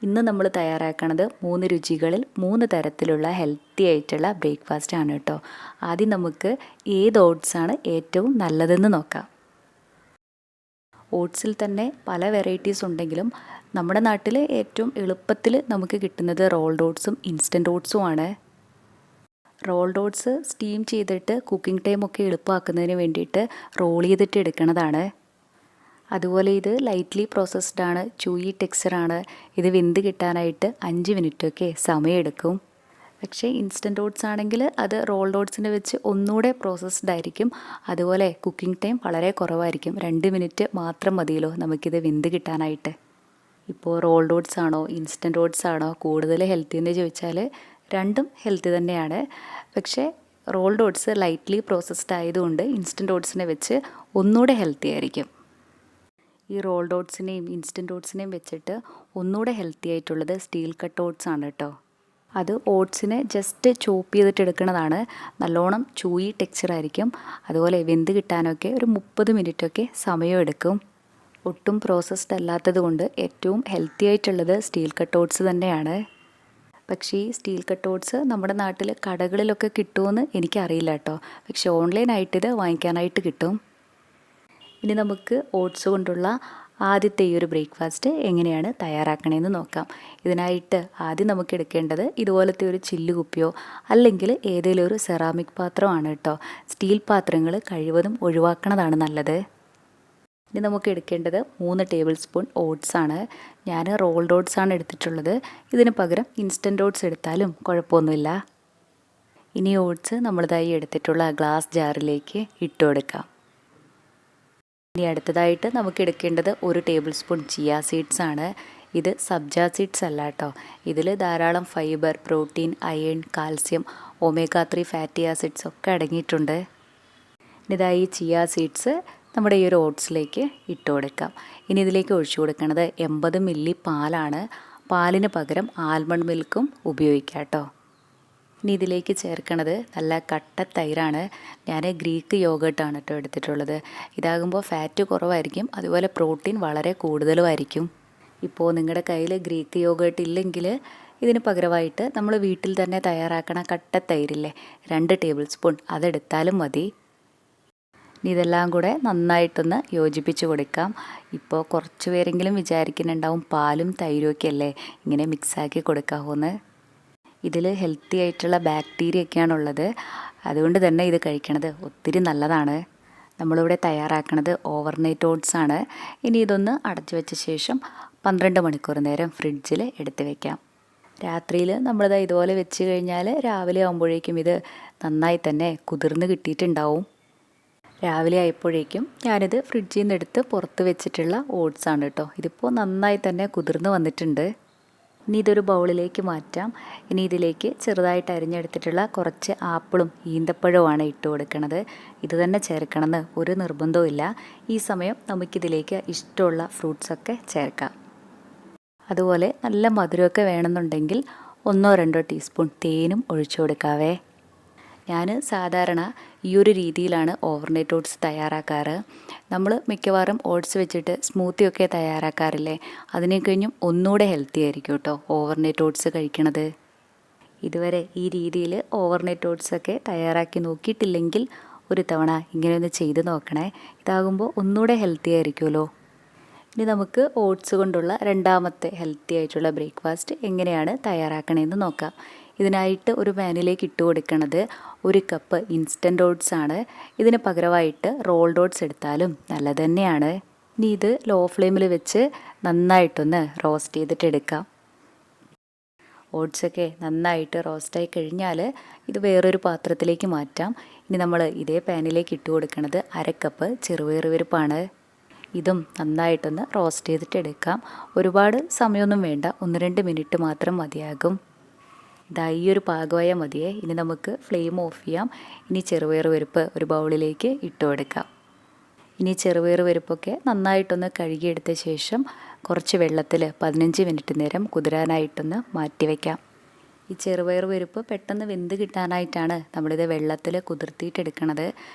ഇന്ന് നമ്മൾ തയ്യാറാക്കുന്നത് 3 രുചികളിൽ 3 തരത്തിലുള്ള ഹെൽത്തി ആയിട്ടുള്ള ബ്രേക്ക്ഫാസ്റ്റ് ആണ് കേട്ടോ. ആദ്യം നമുക്ക് ഏത് ഓട്സാണ് ഏറ്റവും നല്ലതെന്ന് നോക്കാം. ഓട്സിൽ തന്നെ പല വെറൈറ്റീസ് ഉണ്ടെങ്കിലും നമ്മുടെ നാട്ടിൽ ഏറ്റവും എളുപ്പത്തിൽ നമുക്ക് കിട്ടുന്നത് റോൾഡ് ഓട്സും ഇൻസ്റ്റൻറ്റ് ഓട്സും ആണ്. റോൾഡ് ഓട്സ് സ്റ്റീം ചെയ്തിട്ട് കുക്കിംഗ് ടൈമൊക്കെ എളുപ്പമാക്കുന്നതിന് വേണ്ടിയിട്ട് റോൾ ചെയ്തിട്ട് എടുക്കുന്നതാണ്. അതുപോലെ ഇത് ലൈറ്റ്ലി പ്രോസസ്ഡ് ആണ്, ചൂയി ടെക്സ്ചറാണ്. ഇത് വെന്ത് കിട്ടാനായിട്ട് 5 മിനിറ്റൊക്കെ സമയമെടുക്കും. പക്ഷേ ഇൻസ്റ്റൻറ്റ് ഓട്സ് ആണെങ്കിൽ അത് റോൾഡ് ഓട്സിനെ വെച്ച് ഒന്നുകൂടെ പ്രോസസ്ഡ് ആയിരിക്കും. അതുപോലെ കുക്കിംഗ് ടൈം വളരെ കുറവായിരിക്കും. 2 മിനിറ്റ് മാത്രം മതിയല്ലോ നമുക്കിത് വെന്ത് കിട്ടാനായിട്ട്. ഇപ്പോൾ റോൾഡ് ഓട്സ് ആണോ ഇൻസ്റ്റൻറ്റ് ഓട്സ് ആണോ കൂടുതൽ ഹെൽത്തി എന്ന് ചോദിച്ചാൽ രണ്ടും ഹെൽത്തി തന്നെയാണ്. പക്ഷേ റോൾഡ് ഓട്സ് ലൈറ്റ്ലി പ്രോസസ്ഡ് ആയതുകൊണ്ട് ഇൻസ്റ്റൻറ്റ് ഓട്സിനെ വെച്ച് ഒന്നുകൂടെ ഹെൽത്തി ആയിരിക്കും. ഈ റോൾഡ് ഓട്സിനെയും ഇൻസ്റ്റൻറ്റ് ഓട്സിനെയും വെച്ചിട്ട് ഒന്നുകൂടെ ഹെൽത്തി ആയിട്ടുള്ളത് സ്റ്റീൽ കട്ട് ഓട്സ് ആണ് കേട്ടോ. അത് ഓട്സിനെ ജസ്റ്റ് ചോപ്പ് ചെയ്തിട്ട് എടുക്കുന്നതാണ്. നല്ലോണം ചൂയി ടെക്സ്ചർ ആയിരിക്കും. അതുപോലെ വെന്ത് കിട്ടാനൊക്കെ ഒരു 30 മിനിറ്റൊക്കെ സമയമെടുക്കും. ഒട്ടും പ്രോസസ്ഡ് അല്ലാത്തത് കൊണ്ട് ഏറ്റവും ഹെൽത്തി ആയിട്ടുള്ളത് സ്റ്റീൽ കട്ട് ഓട്സ് തന്നെയാണ്. പക്ഷേ ഈ സ്റ്റീൽ കട്ട് ഓട്സ് നമ്മുടെ നാട്ടിൽ കടകളിലൊക്കെ കിട്ടുമെന്ന് എനിക്കറിയില്ല കേട്ടോ. പക്ഷേ ഓൺലൈനായിട്ട് ഇത് വാങ്ങിക്കാനായിട്ട് കിട്ടും. ഇനി നമുക്ക് ഓട്സ് കൊണ്ടുള്ള ആദ്യത്തെ ഈ ഒരു ബ്രേക്ക്ഫാസ്റ്റ് എങ്ങനെയാണ് തയ്യാറാക്കണമെന്ന് നോക്കാം. ഇതിനായിട്ട് ആദ്യം നമുക്ക് എടുക്കേണ്ടത് ഇതുപോലത്തെ ഒരു ചില്ല് കുപ്പിയോ അല്ലെങ്കിൽ ഏതെങ്കിലും ഒരു സെറാമിക് പാത്രമാണ് കേട്ടോ. സ്റ്റീൽ പാത്രങ്ങൾ കഴിവതും ഒഴിവാക്കണതാണ് നല്ലത്. ഇനി നമുക്ക് എടുക്കേണ്ടത് 3 ടേബിൾ സ്പൂൺ ഓട്സ് ആണ്. ഞാൻ റോൾഡ് ഓട്സ് ആണ് എടുത്തിട്ടുള്ളത്. ഇതിന് പകരം ഇൻസ്റ്റൻറ്റ് ഓട്സ് എടുത്താലും കുഴപ്പമൊന്നുമില്ല. ഇനി ഓട്സ് നമ്മളിതായി എടുത്തിട്ടുള്ള ഗ്ലാസ് ജാറിലേക്ക് ഇട്ട് കൊടുക്കാം. ഇനി അടുത്തതായിട്ട് നമുക്ക് എടുക്കേണ്ടത് 1 ടേബിൾ സ്പൂൺ ചിയ സീഡ്സ് ആണ്. ഇത് സബ്ജ സീഡ്സ് അല്ല കേട്ടോ. ഇതിൽ ധാരാളം fibre, protein, iron, calcium, omega 3 fatty acids ഒക്കെ അടങ്ങിയിട്ടുണ്ട്. ഇതായി ചിയ സീഡ്സ് നമ്മുടെ ഈ ഒരു ഓട്സിലേക്ക് ഇട്ട് കൊടുക്കാം. ഇനി ഇതിലേക്ക് ഒഴിച്ചു കൊടുക്കുന്നത് 80 മില്ലി പാലാണ്. പാലിന് പകരം ആൽമണ്ട് മിൽക്കും ഉപയോഗിക്കാം കേട്ടോ. ഇനി ഇതിലേക്ക് ചേർക്കണത് നല്ല കട്ട തൈരാണ്. ഞാൻ ഗ്രീക്ക് യോഗേർട്ടാണ് കേട്ടോ എടുത്തിട്ടുള്ളത്. ഇതാകുമ്പോൾ ഫാറ്റ് കുറവായിരിക്കും, അതുപോലെ പ്രോട്ടീൻ വളരെ കൂടുതലുമായിരിക്കും. ഇപ്പോൾ നിങ്ങളുടെ കയ്യിൽ ഗ്രീക്ക് യോഗേർട്ട് ഇല്ലെങ്കിൽ ഇതിന് പകരമായിട്ട് നമ്മൾ വീട്ടിൽ തന്നെ തയ്യാറാക്കണ കട്ട തൈരില്ലേ, 2 ടേബിൾ സ്പൂൺ അതെടുത്താലും മതി. ഇനി ഇതെല്ലാം കൂടെ നന്നായിട്ടൊന്ന് യോജിപ്പിച്ച് കൊടുക്കാം. ഇപ്പോൾ കുറച്ച് പേരെങ്കിലും വിചാരിക്കുന്നുണ്ടാവും പാലും തൈരും ഒക്കെ അല്ലേ ഇങ്ങനെ മിക്സാക്കി കൊടുക്കാമെന്ന്. ഇതിൽ ഹെൽത്തി ആയിട്ടുള്ള ബാക്ടീരിയ ഒക്കെയാണുള്ളത്. അതുകൊണ്ട് തന്നെ ഇത് കഴിക്കണത് ഒത്തിരി നല്ലതാണ്. നമ്മളിവിടെ തയ്യാറാക്കുന്നത് ഓവർനൈറ്റ് ഓട്സ് ആണ്. ഇനി ഇതൊന്ന് അടച്ചു വെച്ച ശേഷം 12 മണിക്കൂർ നേരം ഫ്രിഡ്ജിൽ എടുത്ത് വയ്ക്കാം. രാത്രിയിൽ നമ്മളിത് ഇതുപോലെ വെച്ച് കഴിഞ്ഞാൽ രാവിലെ ആകുമ്പോഴേക്കും ഇത് നന്നായി തന്നെ കുതിർന്ന് കിട്ടിയിട്ടുണ്ടാവും. രാവിലെ ആയപ്പോഴേക്കും ഞാനിത് ഫ്രിഡ്ജിൽ നിന്ന് എടുത്ത് പുറത്ത് വെച്ചിട്ടുള്ള ഓട്സ് ആണ് കേട്ടോ. ഇതിപ്പോൾ നന്നായി തന്നെ കുതിർന്ന് വന്നിട്ടുണ്ട്. ഇനി ഇതൊരു ബൗളിലേക്ക് മാറ്റാം. ഇനി ഇതിലേക്ക് ചെറുതായിട്ട് അരിഞ്ഞെടുത്തിട്ടുള്ള കുറച്ച് ആപ്പിളും ഈന്തപ്പഴവുമാണ് ഇട്ട് കൊടുക്കുന്നത്. ഇത് തന്നെ ചേർക്കണമെന്ന് ഒരു നിർബന്ധവുമില്ല. ഈ സമയം നമുക്കിതിലേക്ക് ഇഷ്ടമുള്ള ഫ്രൂട്ട്സൊക്കെ ചേർക്കാം. അതുപോലെ നല്ല മധുരമൊക്കെ വേണമെന്നുണ്ടെങ്കിൽ 1-2 ടീസ്പൂൺ തേനും ഒഴിച്ചു കൊടുക്കാവേ. ഞാൻ സാധാരണ ഈ ഒരു രീതിയിലാണ് ഓവർനൈറ്റ് ഓട്സ് തയ്യാറാക്കാറ്. നമ്മൾ മിക്കവാറും ഓട്സ് വെച്ചിട്ട് സ്മൂത്തിയൊക്കെ തയ്യാറാക്കാറില്ലേ, അതിനെ കഴിഞ്ഞും ഒന്നുകൂടെ ഹെൽത്തി ആയിരിക്കും കേട്ടോ ഓവർനൈറ്റ് ഓട്സ് കഴിക്കണത്. ഇതുവരെ ഈ രീതിയിൽ ഓവർനൈറ്റ് ഓട്സൊക്കെ തയ്യാറാക്കി നോക്കിയിട്ടില്ലെങ്കിൽ ഒരു തവണ ഇങ്ങനെയൊന്ന് ചെയ്ത് നോക്കണേ. ഇതാകുമ്പോൾ ഒന്നുകൂടെ ഹെൽത്തി ആയിരിക്കുമല്ലോ. ഇനി നമുക്ക് ഓട്സ് കൊണ്ടുള്ള രണ്ടാമത്തെ ഹെൽത്തി ആയിട്ടുള്ള ബ്രേക്ക്ഫാസ്റ്റ് എങ്ങനെയാണ് തയ്യാറാക്കണമെന്ന് നോക്കാം. ഇതിനായിട്ട് ഒരു പാനിലേക്ക് ഇട്ട് കൊടുക്കുന്നത് 1 കപ്പ് ഇൻസ്റ്റൻറ്റ് ഓട്സ് ആണ്. ഇതിന് പകരമായിട്ട് റോൾഡ് ഓട്സ് എടുത്താലും നല്ലത് തന്നെയാണ്. ഇനി ഇത് ലോ ഫ്ലെയിമിൽ വെച്ച് നന്നായിട്ടൊന്ന് റോസ്റ്റ് ചെയ്തിട്ട് എടുക്കാം. ഓട്സൊക്കെ നന്നായിട്ട് റോസ്റ്റായി കഴിഞ്ഞാൽ ഇത് വേറൊരു പാത്രത്തിലേക്ക് മാറ്റാം. ഇനി നമ്മൾ ഇതേ പാനിലേക്ക് ഇട്ട് കൊടുക്കുന്നത് 1/2 കപ്പ് ചെറുപയർ പരിപ്പാണ്. ഇതും നന്നായിട്ടൊന്ന് റോസ്റ്റ് ചെയ്തിട്ട് എടുക്കാം. ഒരുപാട് സമയമൊന്നും വേണ്ട, 1-2 മിനിറ്റ് മാത്രം മതിയാകും. ഇതാ ഈ ഒരു പാകമായ മതിയേ. ഇനി നമുക്ക് ഫ്ലെയിം ഓഫ് ചെയ്യാം. ഇനി ചെറുപയർ പരിപ്പ് ഒരു ബൗളിലേക്ക് ഇട്ട് കൊടുക്കാം. ഇനി ചെറുപയർ പരിപ്പൊക്കെ നന്നായിട്ടൊന്ന് കഴുകിയെടുത്ത ശേഷം കുറച്ച് വെള്ളത്തിൽ 15 മിനിറ്റ് നേരം കുതിരാനായിട്ടൊന്ന് മാറ്റി വയ്ക്കാം. ഈ ചെറുപയർ പരിപ്പ് പെട്ടെന്ന് വെന്ത് കിട്ടാനായിട്ടാണ് നമ്മളിത് വെള്ളത്തിൽ കുതിർത്തിയിട്ടെടുക്കണത്.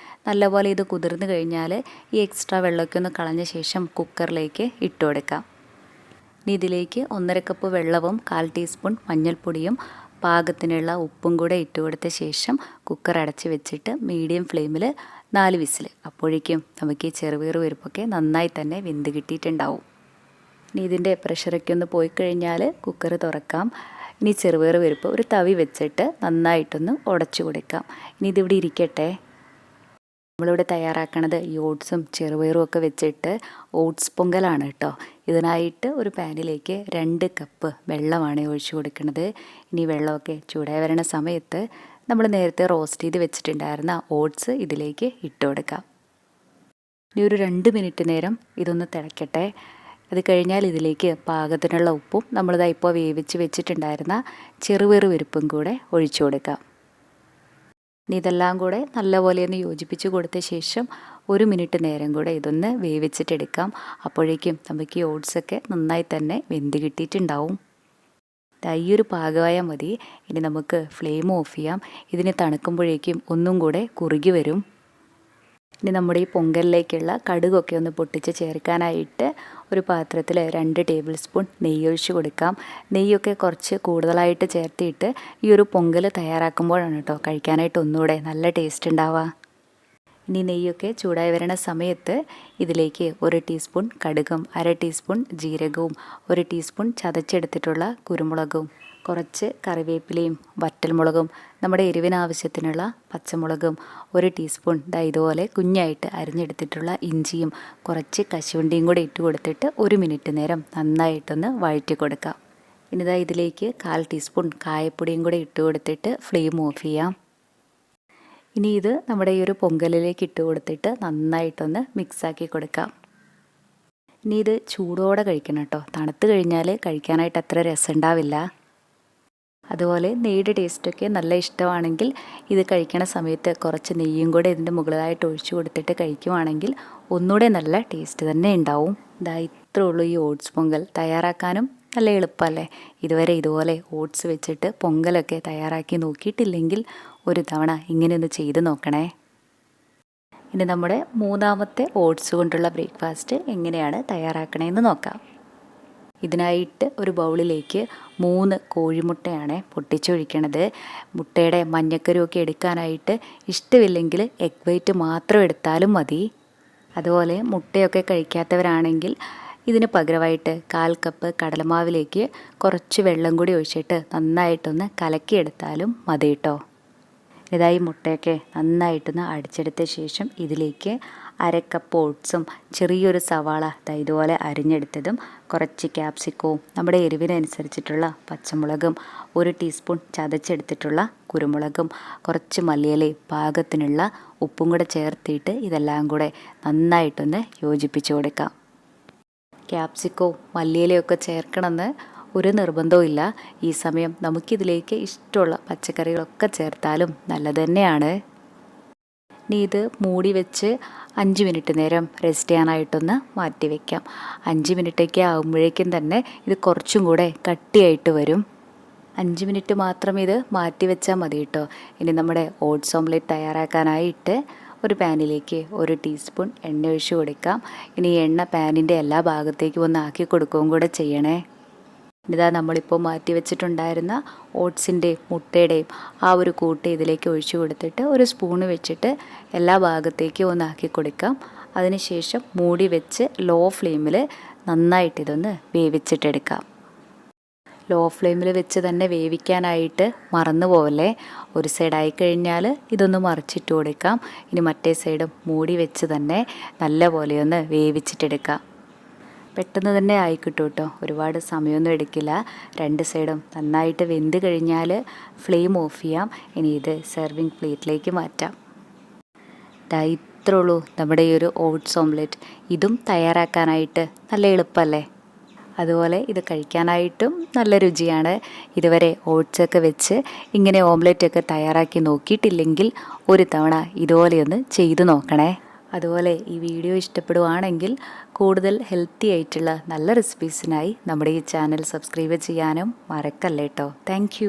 നല്ലപോലെ ഇത് കുതിർന്ന് കഴിഞ്ഞാൽ ഈ എക്സ്ട്രാ വെള്ളമൊക്കെ ഒന്ന് കളഞ്ഞ ശേഷം കുക്കറിലേക്ക് ഇട്ട് കൊടുക്കാം. ഇനി ഇതിലേക്ക് 1.5 കപ്പ് വെള്ളവും 1/4 ടീസ്പൂൺ മഞ്ഞൾപ്പൊടിയും പാകത്തിനുള്ള ഉപ്പും കൂടെ ഇട്ട് കൊടുത്ത ശേഷം കുക്കർ അടച്ച് വെച്ചിട്ട് മീഡിയം ഫ്ലെയിമിൽ 4 വിസിൽ. അപ്പോഴേക്കും നമുക്ക് ഈ ചെറുപയർ പരിപ്പൊക്കെ നന്നായി തന്നെ വെന്ത് കിട്ടിയിട്ടുണ്ടാവും. ഇനി ഇതിൻ്റെ പ്രഷറൊക്കെ ഒന്ന് പോയി കഴിഞ്ഞാൽ കുക്കർ തുറക്കാം. ഇനി ചെറുപയർ പരിപ്പ് ഒരു തവി വെച്ചിട്ട് നന്നായിട്ടൊന്ന് ഉടച്ചു കൊടുക്കാം. ഇനി ഇതിവിടെ ഇരിക്കട്ടെ. നമ്മളിവിടെ തയ്യാറാക്കണത് ഈ ഓട്സും ചെറുപയറും ഒക്കെ വെച്ചിട്ട് ഓട്സ് പൊങ്കലാണ് കേട്ടോ. ഇതിനായിട്ട് ഒരു പാനിലേക്ക് 2 കപ്പ് വെള്ളമാണ് ഒഴിച്ചു കൊടുക്കുന്നത്. ഇനി വെള്ളമൊക്കെ ചൂടായി വരണ സമയത്ത് നമ്മൾ നേരത്തെ റോസ്റ്റ് ചെയ്ത് വെച്ചിട്ടുണ്ടായിരുന്ന ഓട്സ് ഇതിലേക്ക് ഇട്ട് കൊടുക്കാം. ഇനി ഒരു 2 മിനിറ്റ് നേരം ഇതൊന്ന് തിളയ്ക്കട്ടെ. അത് കഴിഞ്ഞാൽ ഇതിലേക്ക് പാകത്തിനുള്ള ഉപ്പും നമ്മളിതാ ഇപ്പോൾ വേവിച്ച് വെച്ചിട്ടുണ്ടായിരുന്ന ചെറുപയർ പരിപ്പും കൂടെ ഒഴിച്ചു കൊടുക്കാം. ഇനി ഇതെല്ലാം കൂടെ നല്ലപോലെ ഒന്ന് യോജിപ്പിച്ച് കൊടുത്ത ശേഷം 1 മിനിറ്റ് നേരം കൂടെ ഇതൊന്ന് വേവിച്ചിട്ടെടുക്കാം. അപ്പോഴേക്കും നമുക്ക് ഈ ഓട്സൊക്കെ നന്നായി തന്നെ വെന്ത് കിട്ടിയിട്ടുണ്ടാവും. ഈ ഒരു പാകമായാൽ മതി. ഇനി നമുക്ക് ഫ്ലെയിം ഓഫ് ചെയ്യാം. ഇതിന് തണുക്കുമ്പോഴേക്കും ഒന്നും കൂടെ കുറുകി വരും. ഇനി നമ്മുടെ ഈ പൊങ്കലിലേക്കുള്ള കടുകൊക്കെ ഒന്ന് പൊട്ടിച്ച് ചേർക്കാനായിട്ട് ഒരു പാത്രത്തിൽ 2 ടേബിൾ സ്പൂൺ നെയ്യ് ഒഴിച്ച് കൊടുക്കാം. നെയ്യൊക്കെ കുറച്ച് കൂടുതലായിട്ട് ചേർത്തിട്ട് ഈ ഒരു പൊങ്കൽ തയ്യാറാക്കുമ്പോഴാണ് കേട്ടോ കഴിക്കാനായിട്ട് ഒന്നുകൂടെ നല്ല ടേസ്റ്റ് ഉണ്ടാവുക. ഇനി നെയ്യൊക്കെ ചൂടായി വരണ സമയത്ത് ഇതിലേക്ക് 1 ടീസ്പൂൺ കടുകും 1/2 ടീസ്പൂൺ ജീരകവും 1 ടീസ്പൂൺ ചതച്ചെടുത്തിട്ടുള്ള കുരുമുളകും കുറച്ച് കറിവേപ്പിലയും വറ്റൽമുളകും നമ്മുടെ എരിവിനാവശ്യത്തിനുള്ള പച്ചമുളകും 1 ടീസ്പൂൺ ഇതുപോലെ കുഞ്ഞായിട്ട് അരിഞ്ഞെടുത്തിട്ടുള്ള ഇഞ്ചിയും കുറച്ച് കശുവണ്ടിയും കൂടെ ഇട്ട് കൊടുത്തിട്ട് 1 മിനിറ്റ് നേരം നന്നായിട്ടൊന്ന് വഴറ്റി കൊടുക്കാം. ഇനി ഇതിലേക്ക് 1/4 ടീസ്പൂൺ കായപ്പൊടിയും കൂടെ ഇട്ട് കൊടുത്തിട്ട് ഫ്ലെയിം ഓഫ് ചെയ്യാം. ഇനി ഇത് നമ്മുടെ ഈ ഒരു പൊങ്കലിലേക്ക് ഇട്ട് കൊടുത്തിട്ട് നന്നായിട്ടൊന്ന് മിക്സാക്കി കൊടുക്കാം. ഇനി ഇത് ചൂടോടെ കഴിക്കണം കേട്ടോ. തണുത്ത് കഴിഞ്ഞാൽ കഴിക്കാനായിട്ട് അത്ര രസം ഉണ്ടാവില്ല. അതുപോലെ നെയ്യുടെ ടേസ്റ്റൊക്കെ നല്ല ഇഷ്ടമാണെങ്കിൽ ഇത് കഴിക്കണ സമയത്ത് കുറച്ച് നെയ്യും കൂടെ ഇതിൻ്റെ മുകളിലായിട്ട് ഒഴിച്ചു കൊടുത്തിട്ട് കഴിക്കുവാണെങ്കിൽ ഒന്നുകൂടെ നല്ല ടേസ്റ്റ് തന്നെ ഉണ്ടാവും. ഇത്രേ ഉള്ളൂ ഈ ഓട്സ് പൊങ്കൽ. തയ്യാറാക്കാനും നല്ല എളുപ്പമല്ലേ. ഇതുവരെ ഇതുപോലെ ഓട്സ് വെച്ചിട്ട് പൊങ്കലൊക്കെ തയ്യാറാക്കി നോക്കിയിട്ടില്ലെങ്കിൽ ഒരു തവണ ഇങ്ങനെയൊന്ന് ചെയ്ത് നോക്കണേ. ഇനി നമ്മുടെ 3ാമത്തെ ഓട്സ് കൊണ്ടുള്ള ബ്രേക്ക്ഫാസ്റ്റ് എങ്ങനെയാണ് തയ്യാറാക്കണേന്ന് നോക്കാം. ഇതിനായിട്ട് ഒരു ബൗളിലേക്ക് 3 കോഴിമുട്ടയാണ് പൊട്ടിച്ചൊഴിക്കണത്. മുട്ടയുടെ മഞ്ഞക്കരുവൊക്കെ എടുക്കാനായിട്ട് ഇഷ്ടമില്ലെങ്കിൽ എഗ് വൈറ്റ് മാത്രം എടുത്താലും മതി. അതുപോലെ മുട്ടയൊക്കെ കഴിക്കാത്തവരാണെങ്കിൽ ഇതിന് പകരമായിട്ട് 1/4 കപ്പ് കടലമാവിലേക്ക് കുറച്ച് വെള്ളം കൂടി ഒഴിച്ചിട്ട് നന്നായിട്ടൊന്ന് കലക്കിയെടുത്താലും മതി കേട്ടോ. ഈ മുട്ടയൊക്കെ നന്നായിട്ടൊന്ന് അടിച്ചെടുത്ത ശേഷം ഇതിലേക്ക് 1/2 കപ്പ് ഓട്സും ചെറിയൊരു സവാള ഇതുപോലെ അരിഞ്ഞെടുത്തതും കുറച്ച് ക്യാപ്സിക്കവും നമ്മുടെ എരിവിനനുസരിച്ചിട്ടുള്ള പച്ചമുളകും 1 ടീസ്പൂൺ ചതച്ചെടുത്തിട്ടുള്ള കുരുമുളകും കുറച്ച് മല്ലിയിലയും പാകത്തിനുള്ള ഉപ്പും കൂടെ ചേർത്തിട്ട് ഇതെല്ലാം കൂടെ നന്നായിട്ടൊന്ന് യോജിപ്പിച്ച് കൊടുക്കാം. ക്യാപ്സിക്കവും മല്ലിയിലയൊക്കെ ചേർക്കണമെന്ന് ഒരു നിർബന്ധവും ഇല്ല. ഈ സമയം നമുക്കിതിലേക്ക് ഇഷ്ടമുള്ള പച്ചക്കറികളൊക്കെ ചേർത്താലും നല്ലത് തന്നെയാണ്. ഇനി ഇത് മൂടി വെച്ച് 5 മിനിറ്റ് നേരം റെസ്റ്റ് ചെയ്യാനായിട്ടൊന്ന് മാറ്റി വയ്ക്കാം. 5 മിനിറ്റൊക്കെ ആകുമ്പോഴേക്കും തന്നെ ഇത് കുറച്ചും കൂടെ കട്ടിയായിട്ട് വരും. 5 മിനിറ്റ് മാത്രം ഇത് മാറ്റി വെച്ചാൽ മതി കേട്ടോ. ഇനി നമ്മുടെ ഓട്സ് ഓംലെറ്റ് തയ്യാറാക്കാനായിട്ട് ഒരു പാനിലേക്ക് 1 ടീസ്പൂൺ എണ്ണ ഒഴിച്ച് കൊടുക്കാം. ഇനി എണ്ണ പാനിൻ്റെ എല്ലാ ഭാഗത്തേക്കും ഒന്ന് ആക്കി കൊടുക്കുകയും കൂടെ ചെയ്യണേ. നമ്മളിപ്പോൾ മാറ്റി വെച്ചിട്ടുണ്ടായിരുന്ന ഓട്സിൻ്റെയും മുട്ടയുടെയും ആ ഒരു കൂട്ട് ഇതിലേക്ക് ഒഴിച്ചു കൊടുത്തിട്ട് ഒരു സ്പൂണ് വെച്ചിട്ട് എല്ലാ ഭാഗത്തേക്കും ഒന്ന് ആക്കി കൊടുക്കാം. അതിനുശേഷം മൂടി വെച്ച് ലോ ഫ്ലെയിമിൽ നന്നായിട്ടിതൊന്ന് വേവിച്ചിട്ടെടുക്കാം. ലോ ഫ്ലെയിമിൽ വെച്ച് തന്നെ വേവിക്കാനായിട്ട് മറന്നു പോവല്ലേ. ഒരു സൈഡായി കഴിഞ്ഞാൽ ഇതൊന്ന് മറിച്ചിട്ട് കൊടുക്കാം. ഇനി മറ്റേ സൈഡും മൂടി വെച്ച് തന്നെ നല്ല പോലെ ഒന്ന് വേവിച്ചിട്ടെടുക്കാം. പെട്ടെന്ന് തന്നെ ആയി കിട്ടും കേട്ടോ. ഒരുപാട് സമയമൊന്നും എടുക്കില്ല. 2 സൈഡും നന്നായിട്ട് വെന്ത് കഴിഞ്ഞാൽ ഫ്ലെയിം ഓഫ് ചെയ്യാം. ഇനി ഇത് സെർവിങ് പ്ലേറ്റിലേക്ക് മാറ്റാം. ഇത്രേ ഉള്ളൂ നമ്മുടെ ഈ ഒരു ഓട്സ് ഓംലെറ്റ്. ഇതും തയ്യാറാക്കാനായിട്ട് നല്ല എളുപ്പമല്ലേ. അതുപോലെ ഇത് കഴിക്കാനായിട്ടും നല്ല രുചിയാണ്. ഇതുവരെ ഓട്സൊക്കെ വെച്ച് ഇങ്ങനെ ഓംലെറ്റൊക്കെ തയ്യാറാക്കി നോക്കിയിട്ടില്ലെങ്കിൽ ഒരു തവണ ഇതുപോലെയൊന്ന് ചെയ്തു നോക്കണേ. അതുപോലെ ഈ വീഡിയോ ഇഷ്ടപ്പെടുവാണെങ്കിൽ കൂടുതൽ ഹെൽത്തി ആയിട്ടുള്ള നല്ല റെസിപ്പീസിനായി നമ്മുടെ ഈ ചാനൽ സബ്സ്ക്രൈബ് ചെയ്യാനും മറക്കല്ലേ കേട്ടോ. താങ്ക്